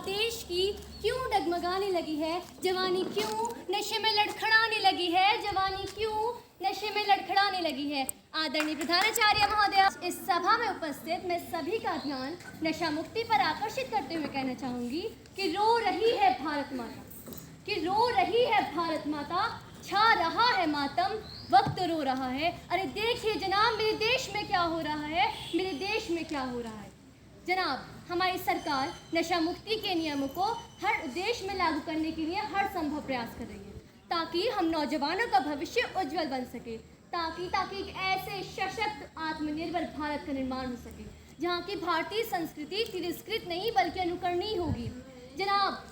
देश की क्यों डगमगाने लगी है, जवानी क्यों नशे में लड़खड़ाने लगी है, जवानी क्यों नशे में लड़खड़ाने लगी है। आदरणीय प्रधानाचार्य महोदय, इस सभा में उपस्थित मैं सभी का ध्यान नशा मुक्ति पर आकर्षित करते हुए कहना चाहूँगी कि रो रही है भारत माता, कि रो रही है भारत माता, छा रहा है मातम, वक्त रो रहा है। अरे देखिए जनाब, मेरे देश में क्या हो रहा है, मेरे देश में क्या हो रहा है। जनाब, हमारी सरकार नशा मुक्ति के नियमों को हर देश में लागू करने के लिए हर संभव प्रयास कर रही है, ताकि हम नौजवानों का भविष्य उज्जवल बन सके, ताकि एक ऐसे सशक्त आत्मनिर्भर भारत का निर्माण हो सके जहाँ की भारतीय संस्कृति तिरस्कृत नहीं बल्कि अनुकरणीय होगी। जनाब,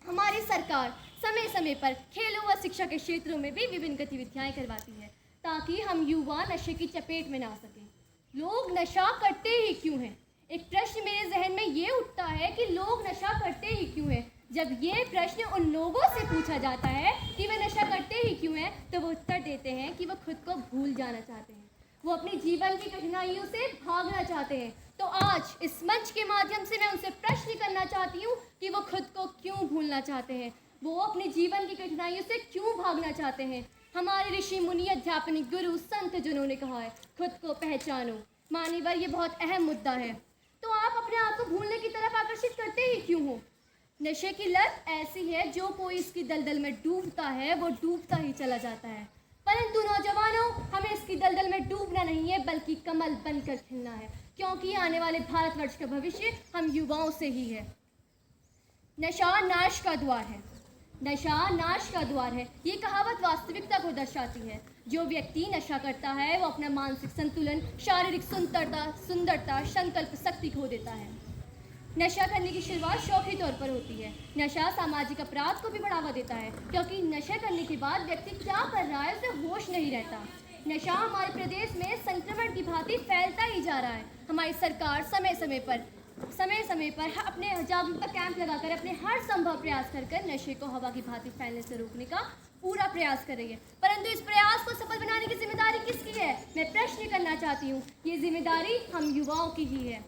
हमारी सरकार समय समय पर खेलों व शिक्षा के क्षेत्रों में भी विभिन्न गतिविधियाँ करवाती है, ताकि हम युवा नशे की चपेट में ना आ सकें। लोग नशा करते ही क्यों हैं? एक प्रश्न मेरे जहन में ये उठता है कि लोग नशा करते ही क्यों हैं। जब ये प्रश्न उन लोगों से पूछा जाता है कि वे नशा करते ही क्यों हैं, तो वो उत्तर देते हैं कि वो खुद को भूल जाना चाहते हैं, वो अपने जीवन की कठिनाइयों से भागना चाहते हैं। तो आज इस मंच के माध्यम से मैं उनसे प्रश्न करना चाहती हूँ कि वो खुद को क्यों भूलना चाहते हैं, वो अपने जीवन की कठिनाइयों से क्यों भागना चाहते हैं। हमारे ऋषि मुनि, अध्यापनिक गुरु संत जिन्होंने कहा है खुद को पहचानो। मान्यवर, ये बहुत अहम मुद्दा है। तो आप अपने आप को भूलने की तरफ आकर्षित करते ही क्यों हो? नशे की लत ऐसी है, जो कोई इसकी दलदल में डूबता है वो डूबता ही चला जाता है। परंतु नौजवानों, हमें इसकी दलदल में डूबना नहीं है बल्कि कमल बनकर खिलना है, क्योंकि आने वाले भारतवर्ष का भविष्य हम युवाओं से ही है। नशा नाश का द्वार है, नशा नाश का द्वार है। ये कहावत वास्तविकता को दर्शाती है। जो व्यक्ति नशा करता है वो अपना मानसिक संतुलन, शारीरिक सुंदरता, संकल्प शक्ति खो देता है। नशा करने की शुरुआत शौकी तौर पर होती है। नशा सामाजिक अपराध को भी बढ़ावा देता है, क्योंकि नशा करने के बाद व्यक्ति क्या कर रहा है उसे होश नहीं रहता। नशा हमारे प्रदेश में संक्रमण की भांति फैलता ही जा रहा है। हमारी सरकार समय समय पर अपने जागरूकता कैंप लगाकर अपने हर संभव प्रयास कर नशे को हवा की भांति फैलने से रोकने का पूरा प्रयास कर रही है। परंतु इस प्रयास को सफल बनाने की जिम्मेदारी किसकी है? मैं प्रश्न करना चाहती हूँ। ये जिम्मेदारी हम युवाओं की ही है।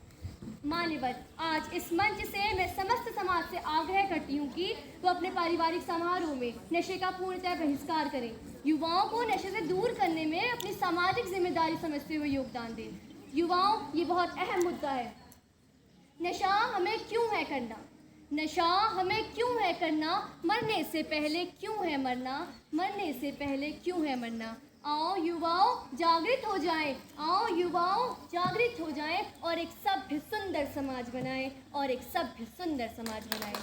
मान्यवर, आज इस मंच से मैं समस्त समाज से आग्रह करती हूँ कि वो अपने पारिवारिक समारोह में नशे का पूर्णतः बहिष्कार करें। युवाओं को नशे से दूर करने में अपनी सामाजिक जिम्मेदारी समझते हुए योगदान दें। युवाओं, ये बहुत अहम मुद्दा है। नशा हमें क्यों है करना? नशा हमें क्यों है करना? मरने से पहले क्यों है मरना? मरने से पहले क्यों है मरना? आओ युवाओं, जागृत हो जाएं। आओ युवाओं, जागृत हो जाएं और एक सभ्य सुंदर समाज बनाएं, और एक सभ्य सुंदर समाज बनाएं।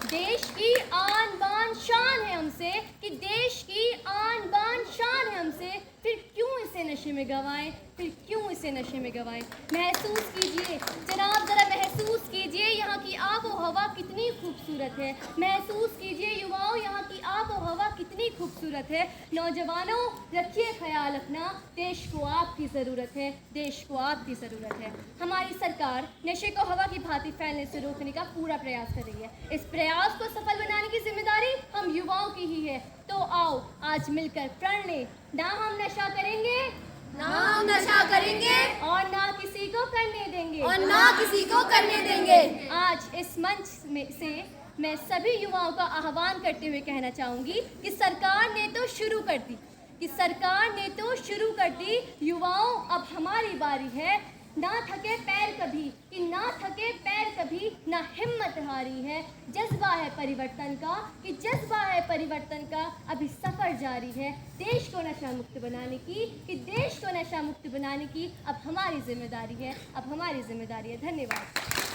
देश की आन बान शान है हमसे, कि देश की आन बान शान है हमसे, फिर क्यों इसे नशे में गंवाएं, फिर क्यों इसे नशे में गंवाएं। महसूस कीजिए जनाब, ज़रा महसूस कीजिए यहाँ की आबो हवा कितनी खूबसूरत है। महसूस कीजिए युवाओं, यहाँ की आबो हवा कितनी खूबसूरत है। नौजवानों, रखिए ख्याल अपना, देश को आपकी ज़रूरत है, देश को आपकी ज़रूरत है। हमारी सरकार नशे को हवा की भांति फैलने से रोकने का पूरा प्रयास कर रही है। इस प्रयास को सफल बनाने की जिम्मेदारी हम युवाओं की ही है। तो आओ आज मिलकर प्रण लें, ना हम नशा करेंगे, ना हम नशा करेंगे और ना किसी को करने देंगे, और ना किसी को करने देंगे। आज इस मंच में से मैं सभी युवाओं का आह्वान करते हुए कहना चाहूँगी कि सरकार ने तो शुरू कर दी, युवाओं अब हमारी बारी है। ना थके पैर कभी, कि ना थके पैर कभी, ना हिम्मत हारी है। जज्बा है परिवर्तन का, कि जज्बा है परिवर्तन का, अभी सफ़र जारी है। देश को नशा मुक्त बनाने की, कि देश को नशा मुक्त बनाने की अब हमारी जिम्मेदारी है, अब हमारी जिम्मेदारी है। धन्यवाद।